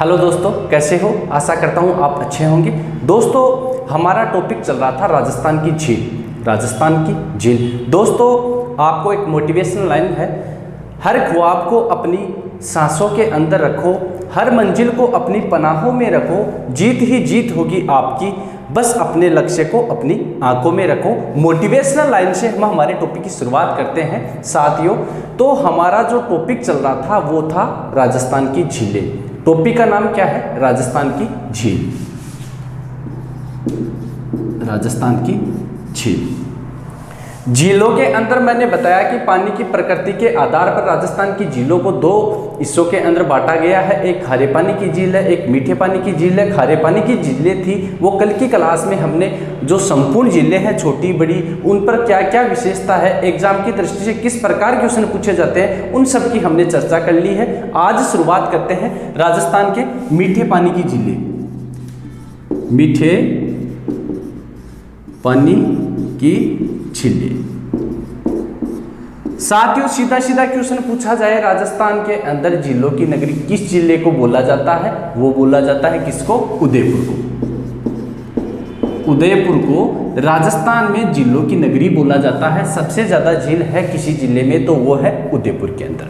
Hello दोस्तों, कैसे हो? आशा करता हूँ आप अच्छे होंगे। दोस्तों, हमारा टॉपिक चल रहा था राजस्थान की झील। राजस्थान की झील दोस्तों, आपको एक मोटिवेशनल लाइन है, हर ख्वाब को अपनी सांसों के अंदर रखो, हर मंजिल को अपनी पनाहों में रखो, जीत ही जीत होगी आपकी, बस अपने लक्ष्य को अपनी आंखों में रखो। मोटिवेशनल लाइन से हम हमारे टॉपिक की शुरुआत करते हैं साथियों। तो हमारा जो टॉपिक चल रहा था वो था राजस्थान की झीलें। टॉपिक का नाम क्या है? राजस्थान की झील। राजस्थान की झील। झीलों के अंदर मैंने बताया कि पानी की प्रकृति के आधार पर राजस्थान की झीलों को दो हिस्सों के अंदर बांटा गया है। एक खारे पानी की झील है, एक मीठे पानी की झील है। खारे पानी की झीलें थी वो कल की क्लास में हमने जो संपूर्ण झीलें हैं छोटी बड़ी, उन पर क्या क्या विशेषता है, एग्जाम की दृष्टि से किस प्रकार क्वेश्चन पूछे जाते हैं, उन सब की हमने चर्चा कर ली है। आज शुरुआत करते हैं राजस्थान के मीठे पानी की झीलें। मीठे पानी की झीलें। साथियों, सीधा सीधा क्वेश्चन पूछा जाए, राजस्थान के अंदर झीलों की नगरी किस जिले को बोला जाता है? वो बोला जाता है किसको? उदयपुर को। उदयपुर को राजस्थान में झीलों की नगरी बोला जाता है। सबसे ज्यादा झील है किसी जिले में तो वो है उदयपुर के अंदर।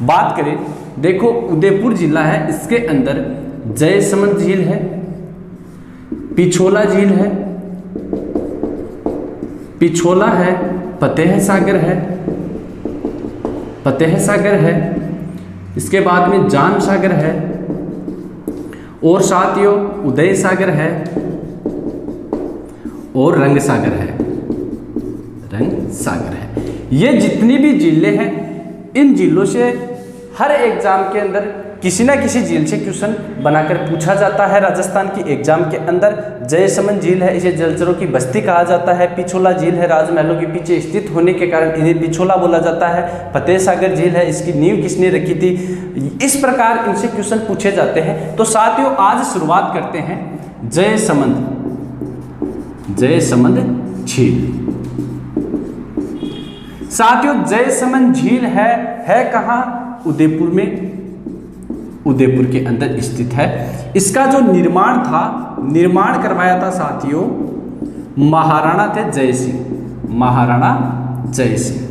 बात करें, देखो उदयपुर जिला है, इसके अंदर जयसमंद झील है, पिछोला झील है, पिछोला है, फतेह सागर है, फतेह सागर है, इसके बाद में जान सागर है, और साथियों उदय सागर है, और रंग सागर है। रंग सागर है। ये जितनी भी झीलें हैं, इन झीलों से हर एग्जाम के अंदर किसी ना किसी झील से क्वेश्चन बनाकर पूछा जाता है। राजस्थान की एग्जाम के अंदर जयसमंद झील है, इसे जलचरों की बस्ती कहा जाता है। पिछोला झील है, राजमहलों के पीछे स्थित होने के कारण इन्हें पिछोला बोला जाता है। फतेह सागर झील है, इसकी नींव किसने रखी थी? इस प्रकार इनसे क्वेश्चन पूछे जाते हैं। तो साथियों, आज शुरुआत करते हैं जयसमंद झील। साथियों, जयसमंद झील है कहाँ? उदयपुर में, उदयपुर के अंदर स्थित है। इसका जो निर्माण करवाया था साथियों महाराणा थे जय सिंह। महाराणा जय सिंह,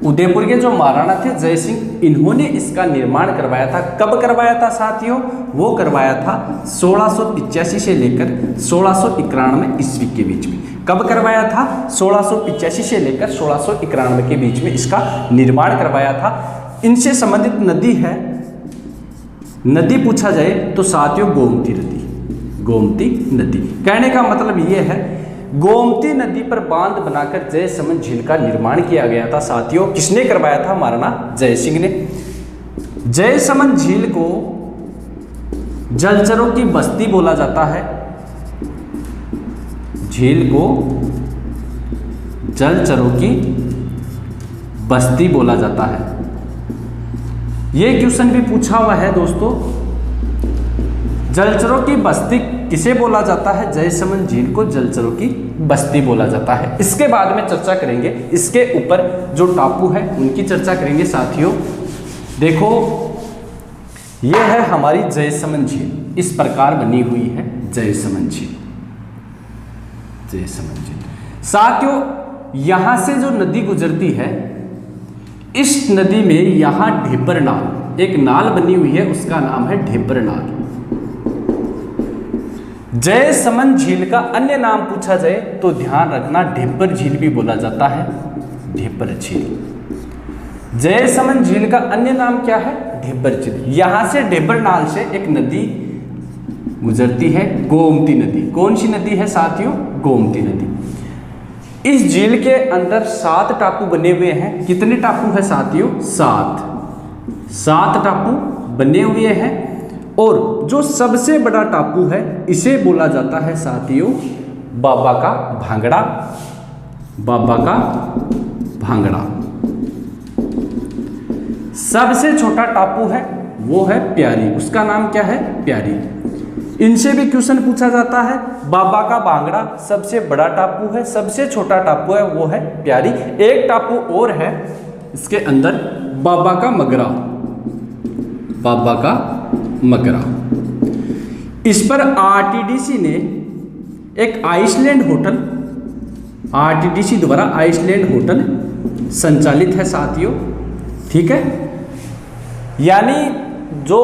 उदयपुर के जो महाराणा थे जय सिंह, इन्होंने इसका निर्माण करवाया था। कब करवाया था साथियों? वो करवाया था 1685 से लेकर 1691 ईस्वी के बीच में। कब करवाया था? 1685 से लेकर 1691 के बीच में इसका निर्माण करवाया था। इनसे संबंधित नदी है, नदी पूछा जाए तो साथियों गोमती नदी। गोमती नदी कहने का मतलब ये है, गोमती नदी पर बांध बनाकर जयसमंद झील का निर्माण किया गया था। साथियों, किसने करवाया था? महाराणा जय सिंह ने। जयसमंद झील को जलचरों की बस्ती बोला जाता है। झील को जलचरों की बस्ती बोला जाता है। ये क्वेश्चन भी पूछा हुआ है दोस्तों, जलचरों की बस्ती किसे बोला जाता है? जयसमंद झील को जलचरों की बस्ती बोला जाता है। इसके बाद में चर्चा करेंगे, इसके ऊपर जो टापू है उनकी चर्चा करेंगे। साथियों देखो, ये है हमारी जयसमंद झील, इस प्रकार बनी हुई है जयसमंद झील। जयसमंद झील साथियों, यहां से जो नदी गुजरती है, इस नदी में यहां ढेबर नाल, एक नाल बनी हुई है, उसका नाम है ढेबर नाल। जयसमंद झील का अन्य नाम पूछा जाए तो ध्यान रखना, ढेबर झील भी बोला जाता है। ढेबर झील। जयसमंद झील का अन्य नाम क्या है? ढेबर झील। यहां से ढेबर नाल से एक नदी गुजरती है, गोमती नदी। कौन सी नदी है साथियों? गोमती नदी। इस झील के अंदर 7 टापू बने हुए हैं। कितने टापू है साथियों? 7 टापू बने हुए हैं। और जो सबसे बड़ा टापू है इसे बोला जाता है साथियों बाबा का भांगड़ा। बाबा का भांगड़ा। सबसे छोटा टापू है वो है प्यारी, उसका नाम क्या है? प्यारी। इनसे भी क्वेश्चन पूछा जाता है। बाबा का भांगड़ा सबसे बड़ा टापू है, सबसे छोटा टापू है वो है प्यारी। एक टापू और है इसके अंदर, बाबा का मगरा। बाबा का मकरा। इस पर आरटीडीसी ने एक आइसलैंड होटल, आरटीडीसी द्वारा आइसलैंड होटल संचालित है साथियों, ठीक है। यानी जो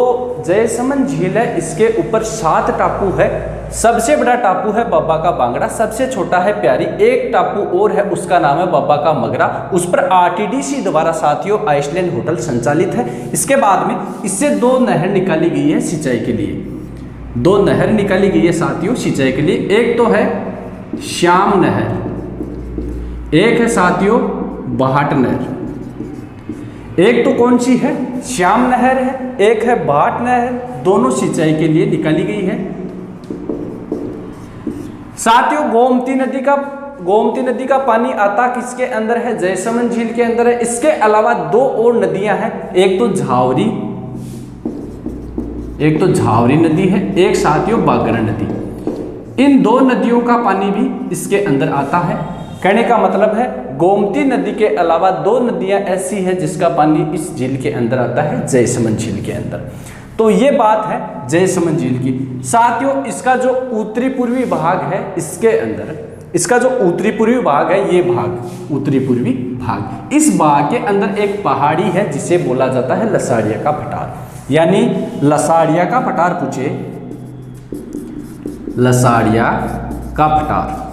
जयसमंद झील है इसके ऊपर 7 टापू है। सबसे बड़ा टापू है बाबा का बांगड़ा, सबसे छोटा है प्यारी, एक टापू और है उसका नाम है बाबा का मगरा। उस पर आरटीडीसी द्वारा साथियों आइसलैंड होटल संचालित है। इसके बाद में इससे 2 नहर निकाली गई है सिंचाई के लिए, 2 नहर निकाली गई है साथियों सिंचाई के लिए। एक तो है श्याम नहर, एक है साथियों भाट नहर। एक तो कौन सी है, श्याम नहर है, एक है भाट नहर, दोनों सिंचाई के लिए निकाली गई है साथियों। गोमती नदी का पानी आता किसके अंदर है, जयसमंद झील के अंदर है। इसके अलावा 2 और नदियां हैं, एक तो झावरी नदी है, एक साथियों बागरा नदी। इन 2 नदियों का पानी भी इसके अंदर आता है। कहने का मतलब है गोमती नदी के अलावा 2 नदियां ऐसी हैं जिसका पानी इस झील के अंदर आता है, जयसमंद झील के अंदर। तो ये बात है जयसमंद झील की साथियों। इसका जो उत्तरी पूर्वी भाग है इसके अंदर, इसका जो उत्तरी पूर्वी भाग है, ये भाग उत्तरी पूर्वी भाग, इस भाग के अंदर एक पहाड़ी है जिसे बोला जाता है लसाड़िया का पठार। यानी लसाड़िया का पठार पूछे, लसाड़िया का पठार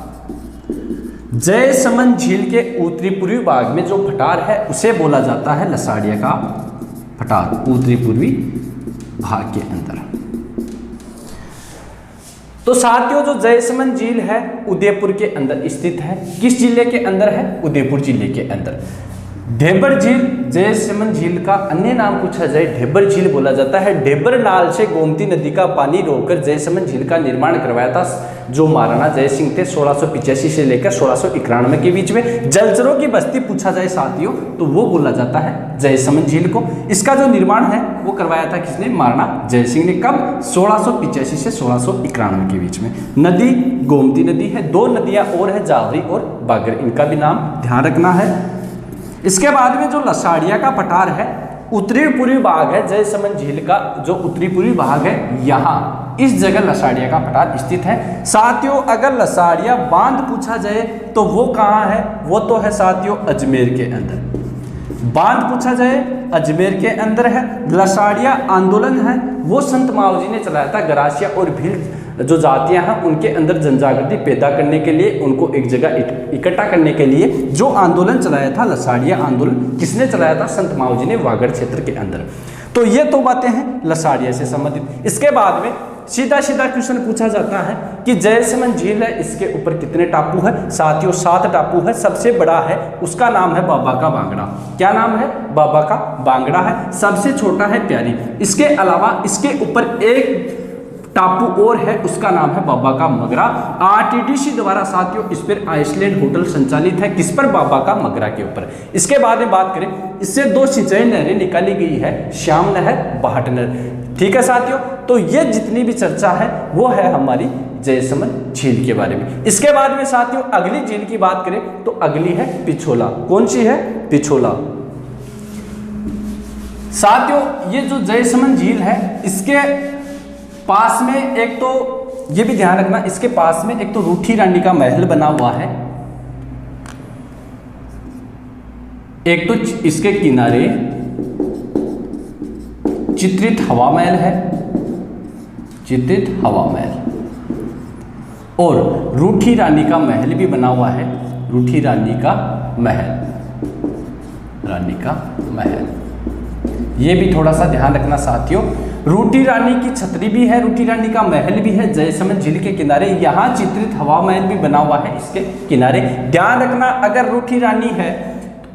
जयसमंद झील के उत्तरी पूर्वी भाग में जो पठार है उसे बोला जाता है लसाड़िया का पठार, उत्तरी पूर्वी भाग के अंदर। तो साथियों जो जयसमंद झील है उदयपुर के अंदर स्थित है। किस जिले के अंदर है, उदयपुर जिले के अंदर। ढेबर झील, जयसमंद झील का अन्य नाम पूछा जाए ढेबर झील बोला जाता है। ढेबर नाल से गोमती नदी का पानी रोककर जयसमंद झील का निर्माण करवाया था जो महाराणा जय सिंह थे 1685 से लेकर 1691 के बीच में। जलचरों की बस्ती पूछा जाए साथियों तो वो बोला जाता है जयसमंद झील को। इसका जो निर्माण है वो करवाया था किसने, महाराणा जय सिंह ने। कब, 1685 से 1691 के बीच में। नदी गोमती नदी है, 2 नदियां और है जावरी और बागर, इनका भी नाम ध्यान रखना है। इसके बाद में जो लसाड़िया का पठार है उत्तरी पूर्वी भाग है जयसमंद झील का, जो उत्तरी पूर्वी भाग है यहाँ इस जगह लसाड़िया का पठार स्थित है साथियों। अगर लसाड़िया बांध पूछा जाए तो वो कहाँ है, वो तो है साथियों अजमेर के अंदर। बांध पूछा जाए अजमेर के अंदर है। लसाड़िया आंदोलन है वो संत मावजी ने चलाया था। गरासिया और भील जो जातियां हैं उनके अंदर जनजागृति पैदा करने के लिए, उनको एक जगह इकट्ठा करने के लिए जो आंदोलन चलाया था लसाड़िया आंदोलन, किसने चलाया था, संत मावजी ने वागड़ क्षेत्र के अंदर। तो ये तो बातें हैं लसाड़िया से संबंधित। इसके बाद में सीधा क्वेश्चन पूछा जाता है कि जयसमंद झील है इसके ऊपर कितने टापू है, साथियों 7 टापू है। सबसे बड़ा है उसका नाम है बाबा का बांगड़ा। क्या नाम है, बाबा का बांगड़ा है। सबसे छोटा है प्यारी। इसके अलावा इसके ऊपर एक टापू और है उसका नाम है बाबा का मगरा। आरटीडीसी द्वारा साथियों इस पर आइसलैंड होटल संचालित है, किस पर, बाबा का मगरा के ऊपर। इसके बाद में बात करें, इससे 2 सिंचाई नहरें निकाली गई है, श्याम नहर, भाट नहर, ठीक है साथियों। तो ये जितनी भी चर्चा है वो है हमारी जयसमंद झील के बारे में। इसके बाद में साथियों अगली झील की बात करें तो अगली है पिछोला। कौन सी है, पिछोला। साथियों ये जो जयसमंद झील है इसके पास में एक तो ये भी ध्यान रखना, इसके पास में एक तो रूठी रानी का महल बना हुआ है, एक तो इसके किनारे चित्रित हवा महल है, चित्रित हवा महल, और रूठी रानी का महल भी बना हुआ है, रूठी रानी का महल, रानी का महल। ये भी थोड़ा सा ध्यान रखना साथियों। रूठी रानी की छतरी भी है, रूठी रानी का महल भी है जयसमंद झील के किनारे। यहाँ चित्रित हवा महल भी बना हुआ है इसके किनारे। ध्यान रखना अगर रूठी रानी है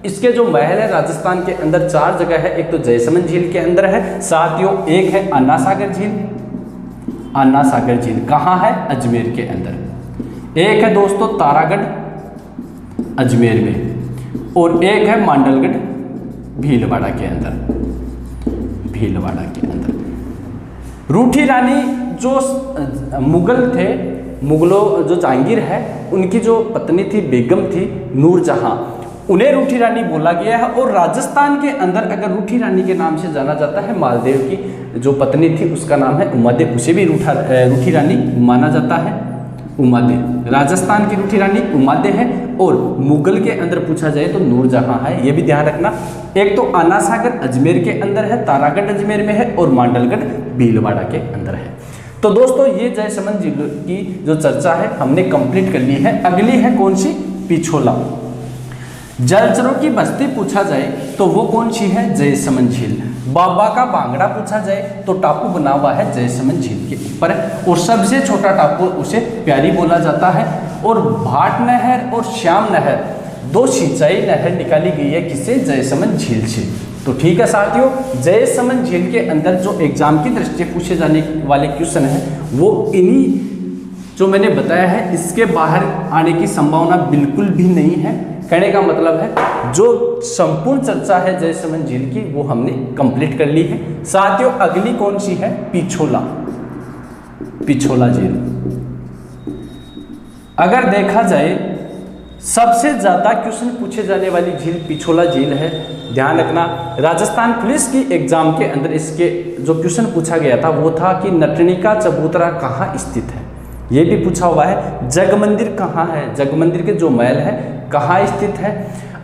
इसके जो महल है राजस्थान के अंदर 4 जगह है। एक तो जयसमंद झील के अंदर है साथियों, एक है अन्ना सागर झील, अन्ना सागर झील कहाँ है, अजमेर के अंदर। एक है दोस्तों तारागढ़ अजमेर में, और एक है मांडलगढ़ भीलवाड़ा के अंदर, भीलवाड़ा के अंदर। रूठी रानी जो मुगल थे, मुगलों जो जहांगीर है उनकी जो पत्नी थी बेगम थी नूरजहां, उन्हें रूठी रानी बोला गया है। और राजस्थान के अंदर अगर रूठी रानी के नाम से जाना जाता है, मालदेव की जो पत्नी थी उसका नाम है उमादेव, उसे भी रूठी रानी माना जाता है, उमादेव। राजस्थान की रूठी रानी उमादेव है। और मुगल के अंदर पूछा जाए तो नूरजहां है, ये भी ध्यान रखना। एक तो आना सागर अजमेर के अंदर है, तारागढ़ अजमेर में है, और मांडलगढ़ भीलवाड़ा के अंदर है। तो दोस्तों ये जयसमंद झील की जो चर्चा है हमने कंप्लीट कर ली है। अगली है कौन सी? पिछोला। जलचरों की बस्ती पूछा जाए तो वो कौन सी है? जयसमंद झील। बाबा का बांगड़ा पूछा जाए तो टापू बना हुआ है जयसमंद झील के ऊपर, और सबसे छोटा टापू उसे प्यारी बोला जाता है। और भाट नहर और श्याम नहर, दो सिंचाई नहर निकाली गई है किससे? जयसमंद झील से। तो ठीक है साथियों, जयसमंद झील के अंदर जो एग्जाम की दृष्टि से पूछे जाने वाले क्वेश्चन है वो इन्हीं जो मैंने बताया है, इसके बाहर आने की संभावना बिल्कुल भी नहीं है। कहने का मतलब है जो संपूर्ण चर्चा है जयसमंद झील की वो हमने कंप्लीट कर ली है। साथियों अगली कौन सी है? पिछोला। पिछोला झील। अगर देखा जाए सबसे ज्यादा क्वेश्चन पूछे जाने वाली झील पिछोला झील है। ध्यान रखना, राजस्थान पुलिस की एग्जाम के अंदर इसके जो क्वेश्चन पूछा गया था वो था कि नटनिका चबूतरा कहाँ स्थित है, ये भी पूछा हुआ है। जगमंदिर कहाँ है, जगमंदिर के जो महल है कहाँ स्थित है।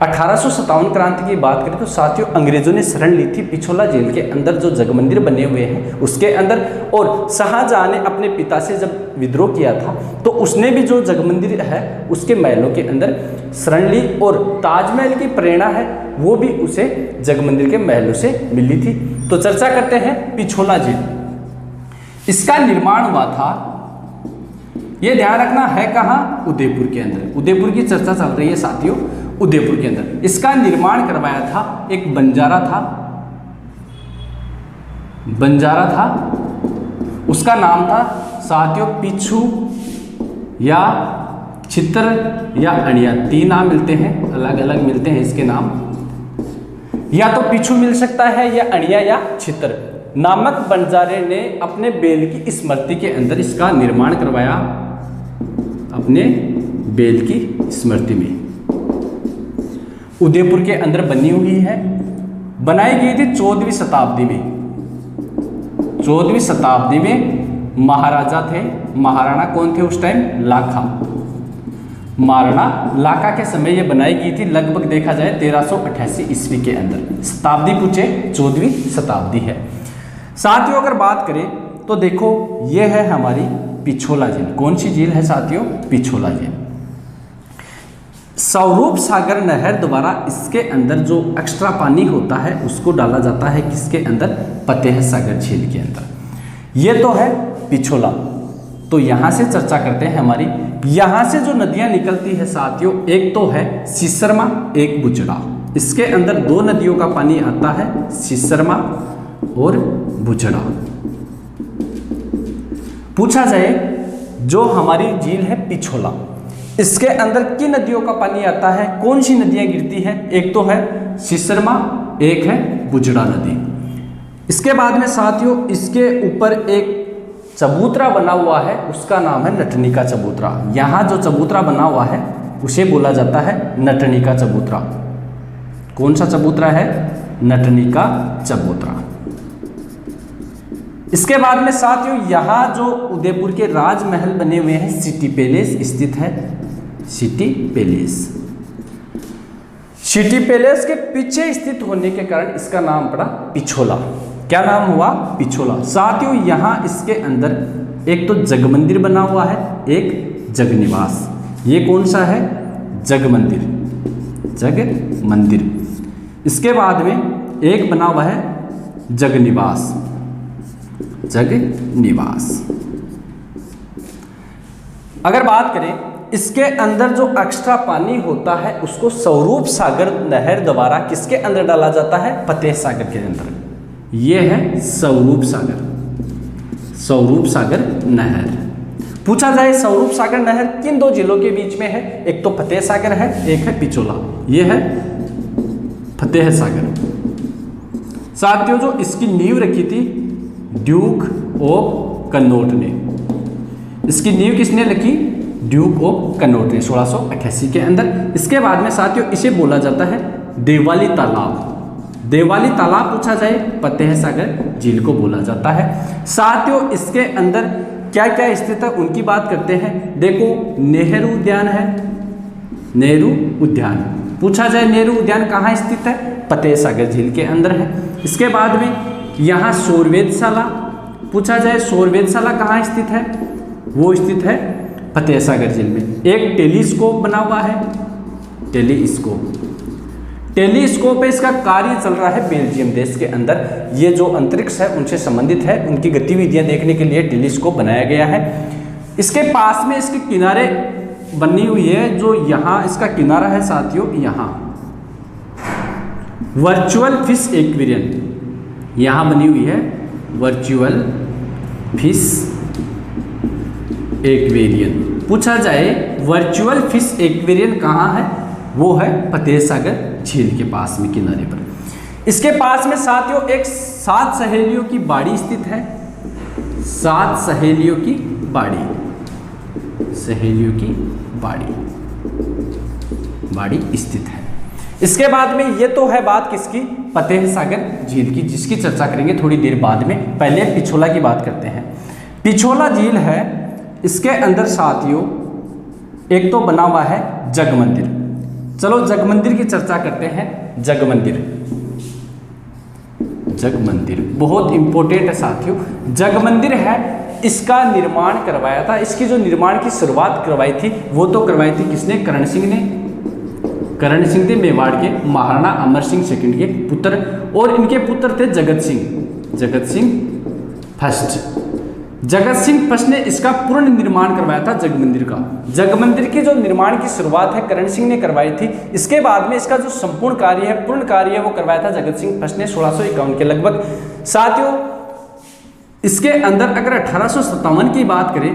1857 क्रांति की बात करें तो साथियों अंग्रेजों ने शरण ली थी पिछोला जेल के अंदर जो जगमंदिर बने हुए हैं उसके अंदर। और शाहजहां ने अपने पिता से जब विद्रोह किया था तो उसने भी जो जगमंदिर है उसके महलों के अंदर शरण ली, और ताजमहल की प्रेरणा है वो भी उसे जगमंदिर के महलों से मिली थी। तो चर्चा करते हैं पिछोला जेल। इसका निर्माण हुआ था, ये ध्यान रखना है कहाँ? उदयपुर के अंदर। उदयपुर की चर्चा चल रही है साथियों, उदयपुर के अंदर। इसका निर्माण करवाया था एक बंजारा था, बंजारा था, उसका नाम था साथियों पिछू या छितर या अणिया। तीन नाम मिलते हैं, अलग अलग मिलते हैं इसके नाम, या तो पिछू मिल सकता है या अणिया या छितर। नामक बंजारे ने अपने बेल की स्मृति के अंदर इसका निर्माण करवाया, अपने बेल की स्मृति में। उदयपुर के अंदर बनी हुई है, बनाई गई थी 14वीं शताब्दी में। 14वीं शताब्दी में महाराजा थे, महाराणा कौन थे उस टाइम? लाखा। महाराणा लाखा के समय ये बनाई गई थी, लगभग देखा जाए 1388 ईस्वी के अंदर। शताब्दी पूछे 14वीं शताब्दी है। साथियों अगर बात करें तो देखो ये है हमारी पिछोला झील। कौन सी झील है साथियों? पिछोला झील। स्वरूप सागर नहर द्वारा इसके अंदर जो एक्स्ट्रा पानी होता है उसको डाला जाता है किसके अंदर? फतेह सागर झील के अंदर। ये तो है पिछोला। तो यहां से चर्चा करते हैं हमारी, यहां से जो नदियां निकलती है साथियों, एक तो है सिसरमा, एक बुचड़ा। इसके अंदर दो नदियों का पानी आता है, सिसरमा और बुचड़ा। पूछा जाए जो हमारी झील है पिछोला, इसके अंदर किन नदियों का पानी आता है, कौन सी नदियां गिरती है? एक तो है सिसरमा, एक है बुचड़ा नदी। इसके बाद में साथियों इसके ऊपर एक चबूतरा बना हुआ है, उसका नाम है नटनिका चबूतरा। यहाँ जो चबूतरा बना हुआ है उसे बोला जाता है नटनिका चबूतरा। कौन सा चबूतरा है? नटनिका चबूतरा। इसके बाद में साथियों यहाँ जो उदयपुर के राजमहल बने हुए हैं, सिटी पैलेस स्थित है, सिटी पैलेस। सिटी पैलेस के पीछे स्थित होने के कारण इसका नाम पड़ा पिछोला। क्या नाम हुआ? पिछोला। साथियों यहाँ इसके अंदर एक तो जगमंदिर बना हुआ है, एक जगनिवास। ये कौन सा है? जगमंदिर, जगमंदिर। इसके बाद में एक बना हुआ है जगनिवास, जगनिवास। अगर बात करें इसके अंदर जो एक्स्ट्रा पानी होता है उसको स्वरूप सागर नहर द्वारा किसके अंदर डाला जाता है? फतेह सागर के अंदर। ये है स्वरूप सागर, स्वरूप सागर नहर। पूछा जाए स्वरूप सागर नहर किन दो जिलों के बीच में है? एक तो फतेह सागर है, एक है पिछोला। ये है फतेह सागर। साथियों जो इसकी नींव रखी थी ड्यूक ऑफ कन्नौज ने। इसकी नींव किसने रखी? ड्यूक ऑफ कनौज ने 1688 के अंदर। इसके बाद में साथियों इसे बोला जाता है देवाली तालाब। देवाली तालाब पूछा जाए फतेह सागर झील को बोला जाता है। साथियों इसके अंदर क्या क्या स्थित है उनकी बात करते हैं। देखो नेहरू उद्यान है, नेहरू उद्यान पूछा जाए, नेहरू उद्यान कहाँ स्थित है? फतेह सागर झील के अंदर है। इसके बाद में यहाँ सौर वेधशाला पूछा जाए, सौर वेधशाला कहाँ स्थित है? वो स्थित है फतेह सागर झील में। एक टेलीस्कोप बना हुआ है, टेलीस्कोप, टेलीस्कोप पे इसका कार्य चल रहा है बेल्जियम देश के अंदर। ये जो अंतरिक्ष है उनसे संबंधित है, उनकी गतिविधियां देखने के लिए टेलीस्कोप बनाया गया है। इसके पास में इसके किनारे बनी हुई है, जो यहाँ इसका किनारा है साथियों, यहाँ वर्चुअल फिश एक्वेरियम यहाँ बनी हुई है, वर्चुअल फिश एक्वेरियम। पूछा जाए वर्चुअल फिश एक्वेरियम कहाँ है? वो है फतेह सागर झील के पास में किनारे पर। इसके पास में साथियों एक 7 सहेलियों की बाड़ी स्थित है, 7 सहेलियों की बाड़ी, सहेलियों की बाड़ी स्थित है। इसके बाद में ये तो है बात किसकी? फतेह सागर झील की, जिसकी चर्चा करेंगे थोड़ी देर बाद में। पहले पिछोला की बात करते हैं। पिछोला झील है, इसके अंदर साथियों एक तो बना हुआ है जग मंदिर। चलो जग मंदिर की चर्चा करते हैं। जग मंदिर, जग मंदिर बहुत इंपॉर्टेंट है साथियों। जग मंदिर है, इसका निर्माण करवाया था, इसकी जो निर्माण की शुरुआत करवाई थी वो तो करवाई थी किसने? करण सिंह ने। करण सिंह थे मेवाड़ के महाराणा अमर सिंह सेकंड के पुत्र, और इनके पुत्र थे जगत सिंह, जगत सिंह फर्स्ट। जगत सिंह फर्स्ट ने इसका पूर्ण निर्माण करवाया था जग मंदिर का। जग मंदिर की जो निर्माण की शुरुआत है करण सिंह ने करवाई थी। इसके बाद में इसका जो संपूर्ण कार्य है, पूर्ण कार्य है, वो करवाया था जगत सिंह फर्स्ट ने 1651 के लगभग। साथियों इसके अंदर अगर 1857 की बात करें,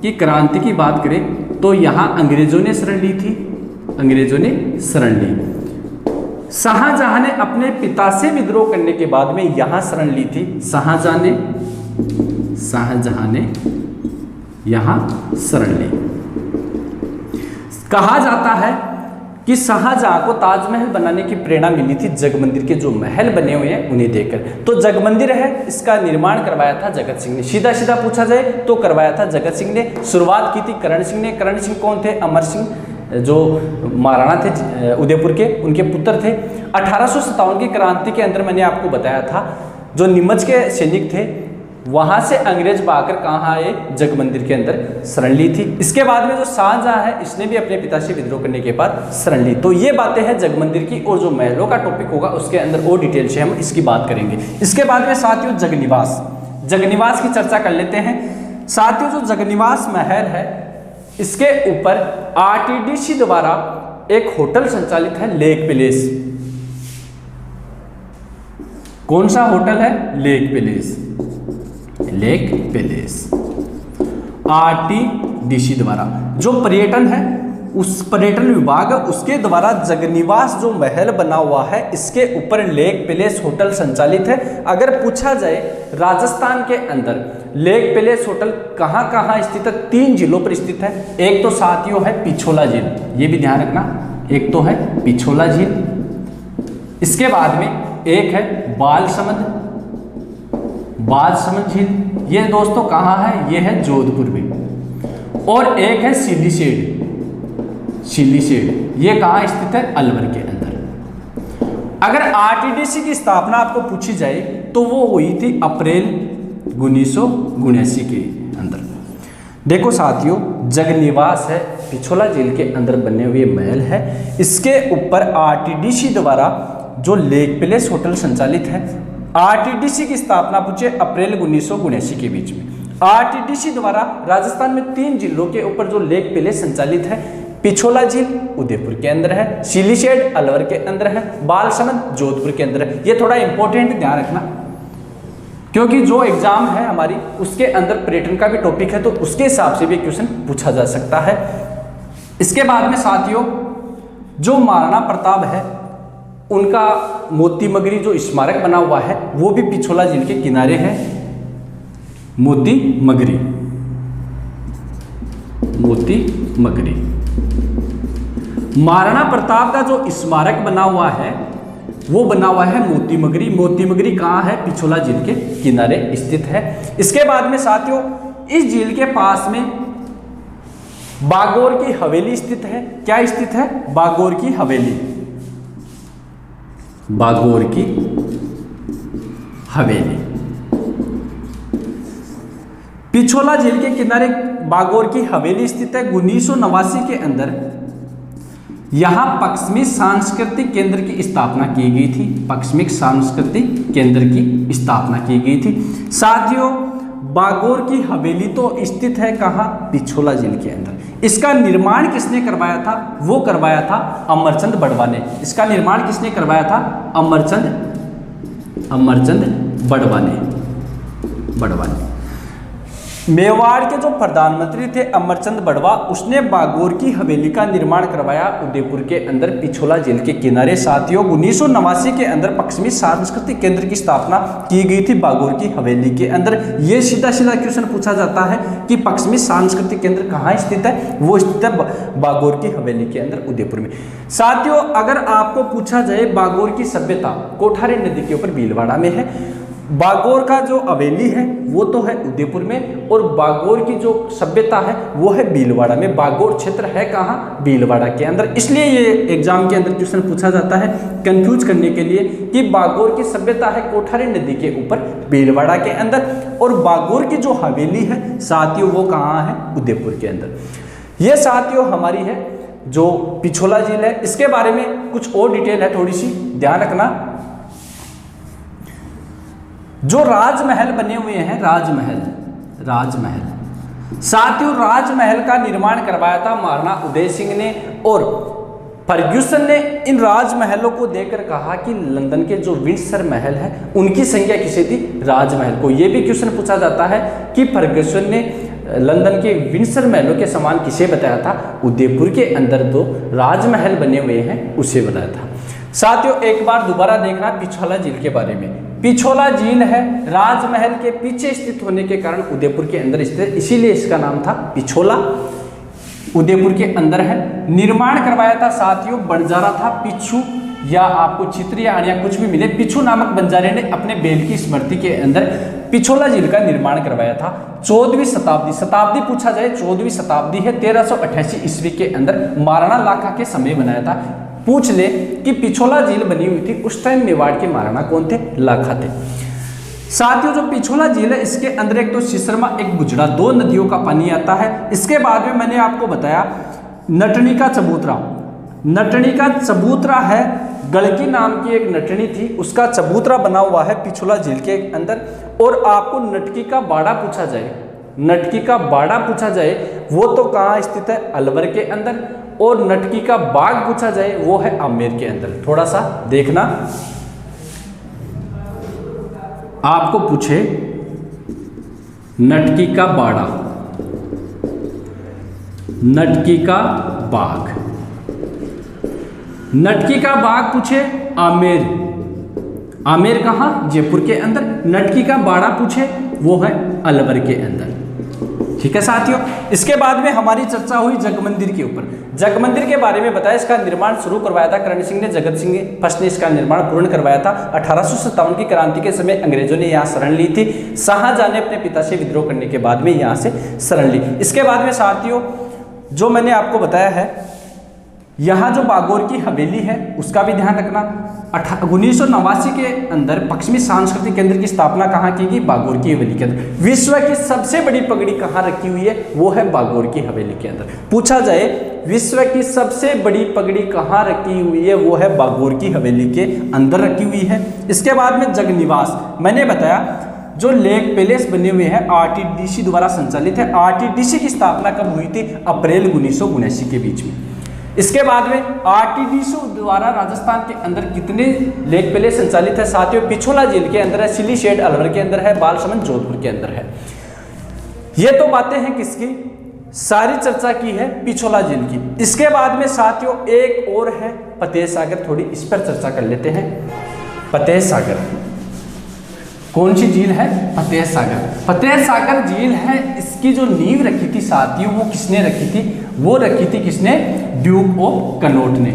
कि क्रांति की बात करें, तो यहाँ अंग्रेजों ने शरण ली थी, अंग्रेजों ने शरण ली। शाहजहां ने अपने पिता से विद्रोह करने के बाद में यहाँ शरण ली थी। शाहजहां ने यहाँ शरण ली। कहा जाता है कि शाहजहां को ताजमहल बनाने की प्रेरणा मिली थी जग मंदिर के जो महल बने हुए हैं उन्हें देखकर। तो जग मंदिर है, इसका निर्माण करवाया था जगत सिंह ने। सीधा सीधा पूछा जाए तो करवाया था जगत सिंह ने। शुरुआत की थी करण सिंह ने। करण सिंह कौन थे? अमर सिंह जो महाराणा थे उदयपुर के, उनके पुत्र थे। 1857 की क्रांति के अंदर मैंने आपको बताया था जो नीमच के सैनिक थे वहां से अंग्रेज भागकर कहाँ आए? जग मंदिर के अंदर शरण ली थी। इसके बाद में जो शाहजहां है इसने भी अपने पिता से विद्रोह करने के बाद शरण ली। तो ये बातें हैं जग मंदिर की, और जो महलों का टॉपिक होगा उसके अंदर और डिटेल से हम इसकी बात करेंगे। इसके बाद में साथियों जगनिवास, जगनिवास की चर्चा कर लेते हैं। साथियों जो जगनिवास महल है इसके ऊपर आरटीडीसी द्वारा एक होटल संचालित है, लेक पैलेस। कौन सा होटल है? Lake palace, lake palace. RTDC द्वारा जो पर्यटन है, उस पर्यटन विभाग उसके द्वारा जगनिवास जो महल बना हुआ है इसके ऊपर लेक पैलेस होटल संचालित है। अगर पूछा जाए राजस्थान के अंदर लेक पैलेस होटल कहाँ कहाँ स्थित है? 3 जिलों पर स्थित है। एक तो साथियों है पिछोला झील, ये भी ध्यान रखना, एक तो है पिछोला झील। इसके बाद में एक है बालसमंद, बालसमंद झील, ये दोस्तों कहाँ है? ये है जोधपुर में। और एक है सिलीसेड, सिलीसेड ये कहाँ स्थित है? अलवर के अंदर। अगर आरटीडीसी की स्थापना आपको पूछी जाए तो वो हुई थी अप्रैल 1979 के अंदर। देखो साथियों जगनिवास है, पिछोला झील के अंदर बने हुए महल है, इसके ऊपर आरटीडीसी द्वारा जो लेक पैलेस होटल संचालित है। आरटीडीसी की स्थापना पूछे अप्रैल 1979 के बीच में। आरटीडीसी द्वारा राजस्थान में 3 जिलों के ऊपर जो लेक पैलेस संचालित है, पिछोला झील उदयपुर के अंदर है, सिलीसेड अलवर के अंदर है, बालसमंद जोधपुर के अंदर है। ये थोड़ा इंपॉर्टेंट ध्यान रखना, क्योंकि जो एग्जाम है हमारी उसके अंदर पर्यटन का भी टॉपिक है, तो उसके हिसाब से भी क्वेश्चन पूछा जा सकता है। इसके बाद में साथियों जो महाराणा प्रताप है उनका मोती मगरी जो स्मारक बना हुआ है वो भी पिछोला झील के किनारे है। मोती मगरी, मोती मगरी। महाराणा प्रताप का जो स्मारक बना हुआ है वो बना हुआ है मोती मगरी। मोती मगरी कहाँ है? पिछोला झील के किनारे स्थित है। इसके बाद में साथियों इस झील के पास में बागोर की हवेली स्थित है। क्या स्थित है? बागोर की हवेली। बागोर की हवेली। पिछोला झील के किनारे बागोर की हवेली स्थित है। 1989 के अंदर यहां पश्चिमी सांस्कृतिक केंद्र की स्थापना की गई थी। पश्चिमी सांस्कृतिक केंद्र की स्थापना की गई थी। साथियों बागोर की हवेली तो स्थित है कहां? पिछोला झील के अंदर। इसका निर्माण किसने करवाया था? वो करवाया था अमरचंद बड़वा ने। इसका निर्माण किसने करवाया था? अमरचंद बड़वा ने। मेवाड़ के जो प्रधानमंत्री थे अमरचंद बड़वा, उसने बागोर की हवेली का निर्माण करवाया उदयपुर के अंदर पिछोला झील के किनारे। साथियों 1989 के अंदर पश्चिमी सांस्कृतिक केंद्र की स्थापना की गई थी बागोर की हवेली के अंदर। ये सीधा क्वेश्चन पूछा जाता है कि पश्चिमी सांस्कृतिक केंद्र कहाँ स्थित है? वो स्थित है बागोर की हवेली के अंदर उदयपुर में। साथियों अगर आपको पूछा जाए बागोर की सभ्यता कोठारी नदी के ऊपर भीलवाड़ा में है। बागोर का जो हवेली है वो तो है उदयपुर में, और बागोर की जो सभ्यता है वो है भीलवाड़ा में। बागोर क्षेत्र है कहाँ? भीलवाड़ा के अंदर। इसलिए ये एग्जाम के अंदर क्वेश्चन पूछा जाता है कंफ्यूज करने के लिए कि बागोर की सभ्यता है कोठारी नदी के ऊपर भीलवाड़ा के अंदर, और बागोर की जो हवेली है साथियों वो कहाँ है? उदयपुर के अंदर। ये साथियों हमारी है जो पिछोला झील है। इसके बारे में कुछ और डिटेल है, थोड़ी सी ध्यान रखना। जो राजमहल बने हुए हैं, राजमहल साथियों राजमहल का निर्माण करवाया था महाराणा उदय सिंह ने, और फर्ग्यूसन ने इन राजमहलों को देखकर कहा कि लंदन के जो विंडसर महल है उनकी संज्ञा किसे थी? राजमहल को। यह भी क्वेश्चन पूछा जाता है कि फर्ग्यूसन ने लंदन के विंडसर महलों के समान किसे बताया था? उदयपुर के अंदर दो राजमहल बने हुए हैं उसे बताया था। साथियों एक बार दोबारा देखना पिछोला झील के बारे में। पिछोला झील है राजमहल के पीछे स्थित होने के कारण उदयपुर के अंदर स्थित, इसीलिए इसका नाम था पिछोला। उदयपुर के अंदर है। निर्माण करवाया था साथियों बंजारा था पिछू, या आपको चित्र या कुछ भी मिले, पिछू नामक बंजारे ने अपने बेल की स्मृति के अंदर पिछोला झील का निर्माण करवाया था। 14वीं शताब्दी पूछा जाए 14वीं शताब्दी है, 1388 ईस्वी के अंदर महाराणा लाखा के समय बनाया था। पूछ ले कि पिछोला झील बनी हुई थी उस टाइम मेवाड़ के महाराणा कौन थे? लाखा थे। साथियों जो पिछोला झील है इसके अंदर एक तो सिसरमा एक बुजड़ा, दो नदियों का पानी आता है। इसके बाद में मैंने आपको बताया नटनी का चबूतरा है, गड़की नाम की एक नटनी थी उसका चबूतरा बना हुआ है पिछोला झील के अंदर। और आपको नटकी का बाड़ा पूछा जाए वो तो कहाँ स्थित है? अलवर के अंदर। और नटकी का बाग पूछा जाए वो है आमेर के अंदर। थोड़ा सा देखना, आपको पूछे नटकी का बाड़ा, नटकी का बाग, नटकी का बाग पूछे आमेर कहां? जयपुर के अंदर। नटकी का बाड़ा पूछे वो है अलवर के अंदर। ठीक है साथियों। इसके बाद में हमारी चर्चा हुई जगमंदिर के ऊपर। जगमंदिर के बारे में बताया इसका निर्माण शुरू करवाया था करण सिंह ने, जगत सिंह फर्स्ट ने इसका निर्माण पूर्ण करवाया था। 1857 की क्रांति के समय अंग्रेजों ने यहाँ शरण ली थी। शाहजहां ने अपने पिता से विद्रोह करने के बाद में यहाँ से शरण ली। इसके बाद में साथियों जो मैंने आपको बताया है यहाँ जो बागोर की हवेली है उसका भी ध्यान रखना। 1989 के अंदर पश्चिमी सांस्कृतिक केंद्र की स्थापना कहाँ की गई? बागोर की हवेली के अंदर। विश्व की सबसे बड़ी पगड़ी कहाँ रखी हुई है? वो है बागोर की हवेली के अंदर। पूछा जाए विश्व की सबसे बड़ी पगड़ी कहाँ रखी हुई है? वो है बागोर की हवेली के अंदर रखी हुई है। इसके बाद में जगनिवास, मैंने बताया जो लेक पैलेस बने हुए हैं आरटीडीसी द्वारा संचालित है। आरटीडीसी की स्थापना कब हुई थी? अप्रैल 1979 के बीच में। इसके बाद में आरटीडीसी द्वारा राजस्थान के अंदर कितने लेक पैलेस संचालित है? साथियों पिछोला झील के अंदर है, सिली शेड अलवर के अंदर है, बालसमंद जोधपुर के अंदर है। ये तो बातें हैं किसकी? सारी चर्चा की है पिछोला झील की। इसके बाद में साथियों एक और है फतेह सागर, थोड़ी इस पर चर्चा कर लेते हैं। फतेह सागर, कौन सी झील है? फतेह सागर। फतेह सागर झील है, इसकी जो नींव रखी थी साथियों वो किसने रखी थी? वो रखी थी किसने? ड्यूक ऑफ कनॉट ने।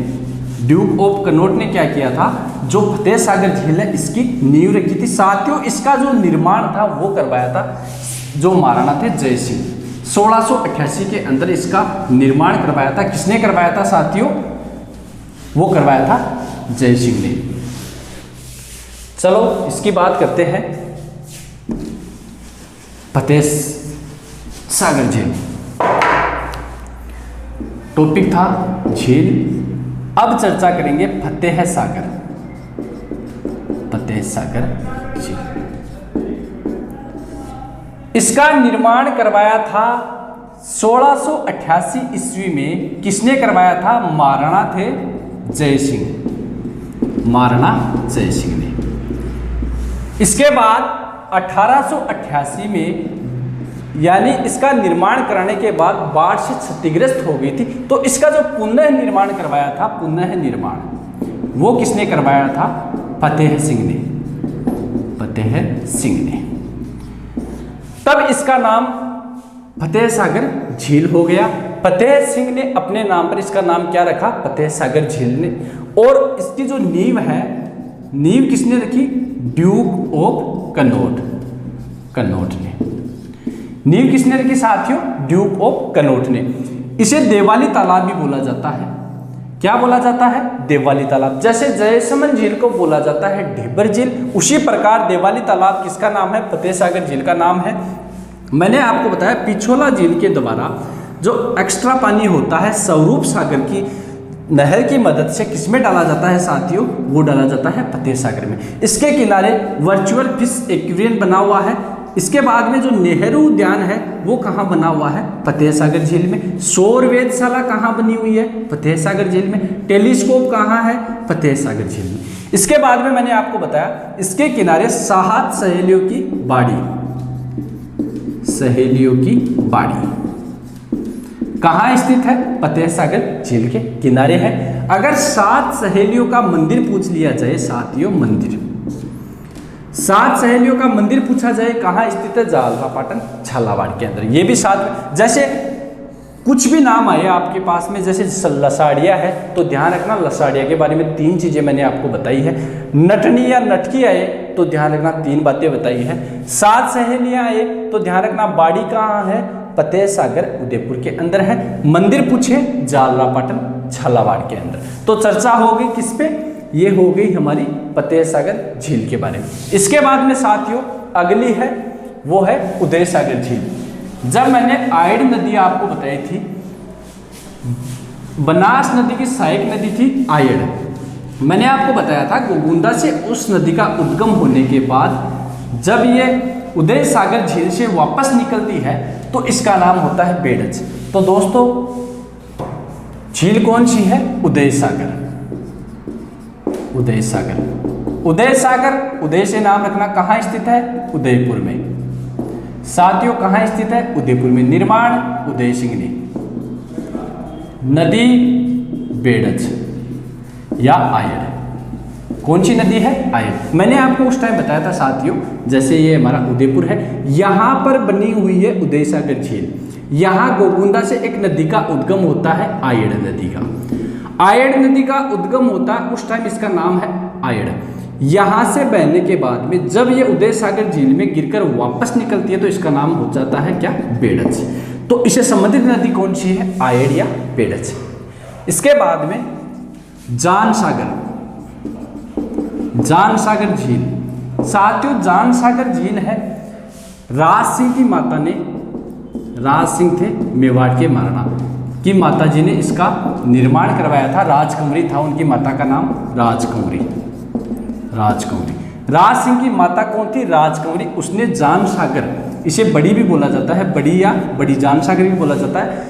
ड्यूक ऑफ कनॉट ने क्या किया था? जो फतेह सागर झील है इसकी नींव रखी थी साथियों। इसका जो निर्माण था वो करवाया था जो महाराणा थे जय सिंह। 1688 के अंदर इसका निर्माण करवाया था। किसने करवाया था साथियों? वो करवाया था जय सिंह ने। चलो इसकी बात करते हैं। फतेह सागर झील टॉपिक था झील। अब चर्चा करेंगे फतेह सागर। फतेह सागर झील, इसका निर्माण करवाया था 1688 ईस्वी में। किसने करवाया था? महाराणा थे जय सिंह। महाराणा जय सिंह ने। इसके बाद 1888 में, यानी इसका निर्माण कराने के बाद बाढ़ से क्षतिग्रस्त हो गई थी, तो इसका जो पुनः निर्माण करवाया था, पुनः निर्माण वो किसने करवाया था? फतेह सिंह ने। फतेह सिंह ने। तब इसका नाम फतेह सागर झील हो गया। फतेह सिंह ने अपने नाम पर इसका नाम क्या रखा? फतेह सागर झील ने। और इसकी जो नींव है, नींव किसने रखी? Duke of Connaught. कनॉट ने नींव किसने रखी साथियों? ड्यूक ऑफ कनॉट ने। इसे देवाली तालाब भी बोला जाता है। क्या बोला जाता है? देवाली तालाब। जैसे जयसमंद झील को बोला जाता है ढेबर झील, उसी प्रकार देवाली तालाब किसका नाम है? फतेह सागर झील का नाम है। मैंने आपको बताया पिछोला झील के द्वारा जो एक्स्ट्रा पानी होता है स्वरूप सागर की नहर की मदद से किसमें डाला जाता है साथियों? वो डाला जाता है फतेह सागर में। इसके किनारे वर्चुअल फिश एक्वेरियम बना हुआ है। इसके बाद में जो नेहरू उद्यान है वो कहाँ बना हुआ है? फतेह सागर झील में। सौर वेधशाला कहाँ बनी हुई है? फतेह सागर झील में। टेलीस्कोप कहाँ है? फतेह सागर झील में। इसके बाद में मैंने आपको बताया इसके किनारे 7 सहेलियों की बाड़ी। सहेलियों की बाड़ी कहाँ स्थित है? फतेह सागर झील के किनारे है। अगर 7 सहेलियों का मंदिर पूछ लिया जाए साथियों, मंदिर 7 सहेलियों का मंदिर पूछा जाए कहाँ स्थित है? झालरापाटन झालावाड़ के अंदर। ये भी 7, जैसे कुछ भी नाम आए आपके पास में, जैसे लसाड़िया है तो ध्यान रखना लसाड़िया के बारे में 3 चीजें मैंने आपको बताई है। नटनी या नटकी आए तो ध्यान रखना 3 बातें बताई है। 7 सहेलियां आए तो ध्यान रखना बाड़ी कहाँ है? फतेह सागर उदयपुर के अंदर है। मंदिर पूछे झालरापाटन झालावाड़ के अंदर। तो चर्चा हो गई किस पे? ये हो गई हमारी फतेह सागर झील के बारे में। इसके बाद में साथियों अगली है वो है उदय सागर झील। जब मैंने आयड नदी आपको बताई थी, बनास नदी की सहायक नदी थी आयड, मैंने आपको बताया था गोगुंदा से उस नदी का उद्गम होने के बाद जब ये उदय सागर झील से वापस निकलती है तो इसका नाम होता है बेड़ज। तो दोस्तों झील कौन सी है? उदय सागर। उदय सागर। उदय सागर, उदय से नाम रखना, कहाँ स्थित है? उदयपुर में। साथियों कहाँ स्थित है? उदयपुर में। निर्माण उदय सिंह ने। नदी बेड़ज या आयड। कौन सी नदी है? आयड। मैंने आपको उस टाइम बताया था साथियों, जैसे ये हमारा उदयपुर है, यहाँ पर बनी हुई है उदय सागर झील। यहाँ गोगुंदा से एक नदी का उद्गम होता है आयड नदी का। आयड नदी का उद्गम होता है, उस टाइम इसका नाम है आयड। यहाँ से बहने के बाद में जब ये उदय सागर झील में गिरकर वापस निकलती है तो इसका नाम हो जाता है क्या? बेड़ज। तो इसे संबंधित नदी कौन सी है? आयड या बेड़ज। इसके बाद में जान सागर। जान सागर झील। साथियों जान सागर झील है राज सिंह की माता ने, राज सिंह थे मेवाड़ के महाराणा की माता जी ने इसका निर्माण करवाया था। राजकुंवरी था उनकी माता का नाम, राजकुंवरी। राजकुंवरी। राज सिंह की माता कौन थी? राजकुंवरी। उसने जान सागर, इसे बड़ी भी बोला जाता है, बड़ी या बड़ी जान सागर भी बोला जाता है।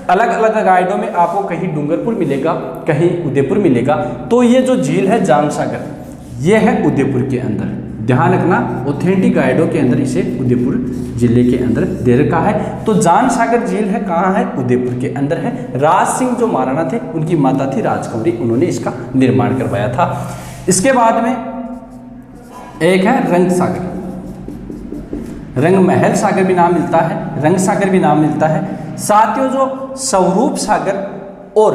अलग अलग गाइडों में आपको कहीं डूंगरपुर मिलेगा, कहीं उदयपुर मिलेगा। तो ये जो झील है जान सागर, ये है उदयपुर के अंदर। ध्यान रखना ऑथेंटिक गाइडों के अंदर इसे उदयपुर जिले के अंदर दे रखा है। तो जान सागर झील है कहाँ है? उदयपुर के अंदर है। राज सिंह जो महाराणा थे उनकी माता थी राजकुंवरी, उन्होंने इसका निर्माण करवाया था। इसके बाद में एक है रंग सागर। रंग महल सागर भी नाम मिलता है, रंग सागर भी नाम मिलता है। साथियों जो स्वरूप सागर और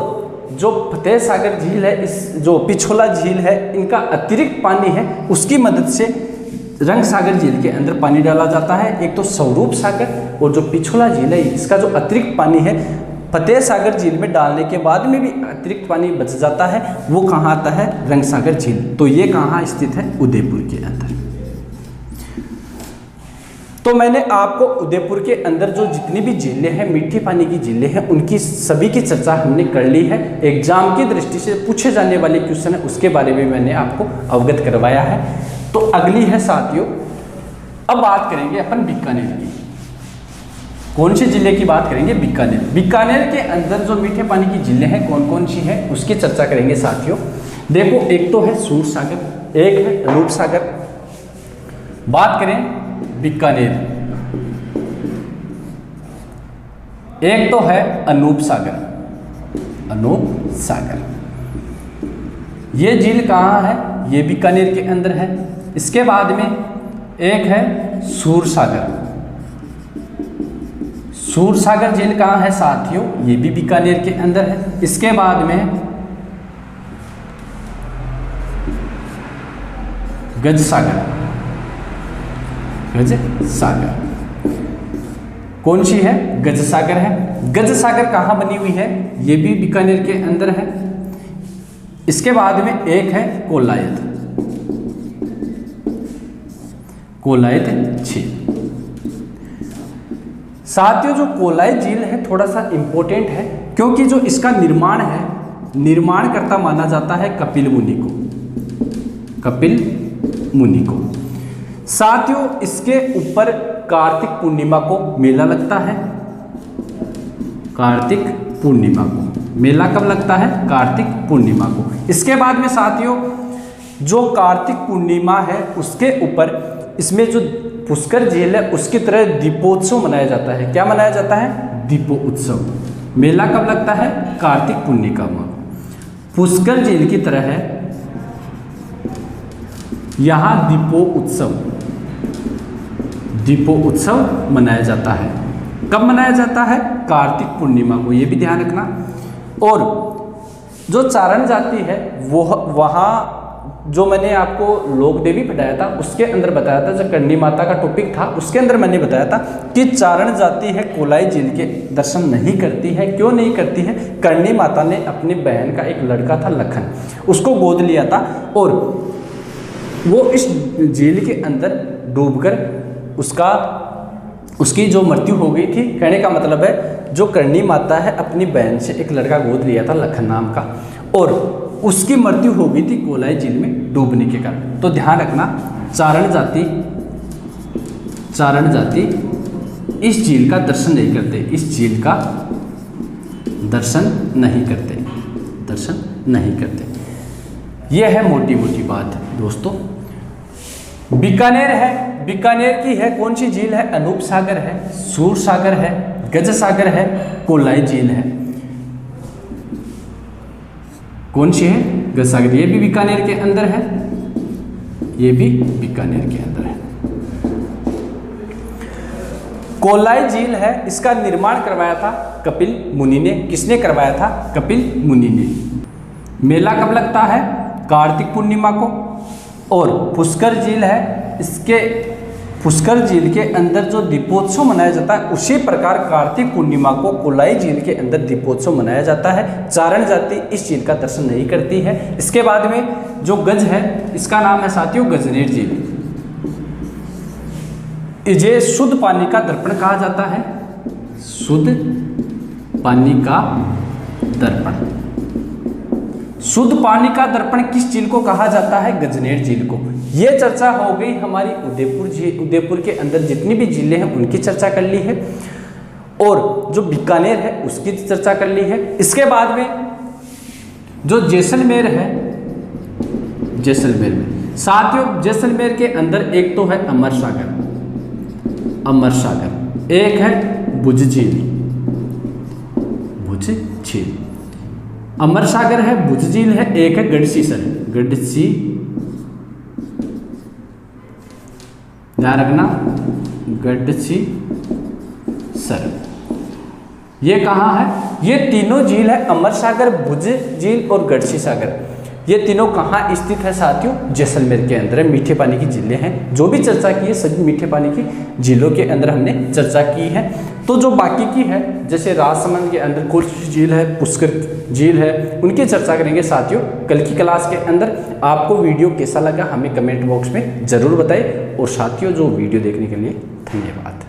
जो फतेह सागर झील है, इस जो पिछोला झील है, इनका अतिरिक्त पानी है उसकी मदद से रंग सागर झील के अंदर पानी डाला जाता है। एक तो स्वरूप सागर और जो पिछोला झील है इसका जो अतिरिक्त पानी है फतेह सागर झील में डालने के बाद में भी अतिरिक्त पानी बच जाता है, वो कहाँ आता है? रंग सागर झील। तो ये कहाँ स्थित है? उदयपुर के अंदर। तो मैंने आपको उदयपुर के अंदर जो जितनी भी झीलें हैं, मीठे पानी की झीलें हैं, उनकी सभी की चर्चा हमने कर ली है। एग्जाम की दृष्टि से पूछे जाने वाले क्वेश्चन है उसके बारे में मैंने आपको अवगत करवाया है। तो अगली है साथियों, अब बात करेंगे अपन बीकानेर की। कौन से जिले की बात करेंगे? बीकानेर। बीकानेर के अंदर जो मीठे पानी की झीलें हैं कौन कौन सी है उसकी चर्चा करेंगे साथियों। देखो, एक तो है सूर सागर, एक है रूप सागर। बात करें बीकानेर, एक तो है अनूप सागर, अनूप सागर। ये झील कहाँ है? ये बीकानेर के अंदर है। इसके बाद में एक है सूर सागर। सूर सागर झील कहाँ है साथियों? ये भी बीकानेर के अंदर है। इसके बाद में गज सागर, गज सागर कौन सी है? गज सागर है। गज सागर कहाँ बनी हुई है? ये भी बीकानेर के अंदर है। इसके बाद में एक है कोलायत, कोलायत झील। साथियों जो कोलायत झील है थोड़ा सा इंपॉर्टेंट है, क्योंकि जो इसका निर्माण है, निर्माण करता माना जाता है कपिल मुनि को, कपिल मुनि को। साथियों इसके ऊपर कार्तिक पूर्णिमा को मेला लगता है। कार्तिक पूर्णिमा को मेला कब लगता है? कार्तिक पूर्णिमा को। इसके बाद में साथियों जो कार्तिक पूर्णिमा है उसके ऊपर इसमें जो पुष्कर झील है उसकी तरह दीपोत्सव मनाया जाता है। क्या मनाया जाता है? दीपोत्सव। मेला कब लगता है? कार्तिक पूर्णिमा को। पुष्कर झील की तरह है यहाँ दीपोत्सव, दीपोत्सव मनाया जाता है। कब मनाया जाता है? कार्तिक पूर्णिमा को, ये भी ध्यान रखना। और जो चारण जाति है वो वहाँ जो मैंने आपको लोक देवी पढ़ाया था उसके अंदर बताया था, जो करणी माता का टॉपिक था उसके अंदर मैंने बताया था कि चारण जाति है कोलाई झील के दर्शन नहीं करती है। क्यों नहीं करती है? करणी माता ने अपनी बहन का एक लड़का था लखन, उसको गोद लिया था और वो इस झील के अंदर डूबकर उसकी जो मृत्यु हो गई थी। कहने का मतलब है जो करणी माता है अपनी बहन से एक लड़का गोद लिया था लखन नाम का, और उसकी मृत्यु हो गई थी कोलाई झील में डूबने के कारण। तो ध्यान रखना, चारण जाति इस झील का दर्शन नहीं करते, इस झील का दर्शन नहीं करते, दर्शन नहीं करते। यह है मोटी मोटी बात दोस्तों। बीकानेर है, बीकानेर की है कौन सी झील है? अनूप सागर है, सूर सागर है, गज सागर है, कोलाई झील है। कौन सी है? गज सागर। ये भी बीकानेर के अंदर है, ये भी बीकानेर के अंदर है। कोलाई झील है, इसका निर्माण करवाया था कपिल मुनि ने। किसने करवाया था? कपिल मुनि ने। मेला कब लगता है? कार्तिक पूर्णिमा को। और पुष्कर झील है, इसके पुष्कर झील के अंदर जो दीपोत्सव मनाया जाता है उसी प्रकार कार्तिक पूर्णिमा को कोलाई झील के अंदर दीपोत्सव मनाया जाता है। चारण जाति इस झील का दर्शन नहीं करती है। इसके बाद में जो गज है इसका नाम है साथियों गजनेर झील। इसे शुद्ध पानी का दर्पण कहा जाता है, शुद्ध पानी का दर्पण। शुद्ध पानी का दर्पण किस झील को कहा जाता है? गजनेर झील को। यह चर्चा हो गई हमारी उदयपुर के अंदर जितनी भी झीलें हैं उनकी चर्चा कर ली है, और जो बीकानेर है उसकी चर्चा कर ली है। इसके बाद में जो जैसलमेर है, जैसलमेर में साथियों जैसलमेर के अंदर एक तो है अमर सागर, अमर सागर, एक है भुज झील, भुज झील। अमर सागर है, भुज झील है, एक है गढ़सीसर, ध्यान रखना गढ़चिसर। ये कहाँ है? ये तीनों झील है, अमर सागर, भुज झील और गढ़सी सागर। ये तीनों कहाँ स्थित है साथियों? जैसलमेर के अंदर है। मीठे पानी की झीलें हैं, जो भी चर्चा की है सभी मीठे पानी की झीलों के अंदर हमने चर्चा की है। तो जो बाकी की है, जैसे राजसमंद के अंदर कुछ झील है, पुष्कर झील है, उनकी चर्चा करेंगे साथियों कल की क्लास के अंदर। आपको वीडियो कैसा लगा हमें कमेंट बॉक्स में ज़रूर बताएं। और साथियों जो वीडियो देखने के लिए धन्यवाद।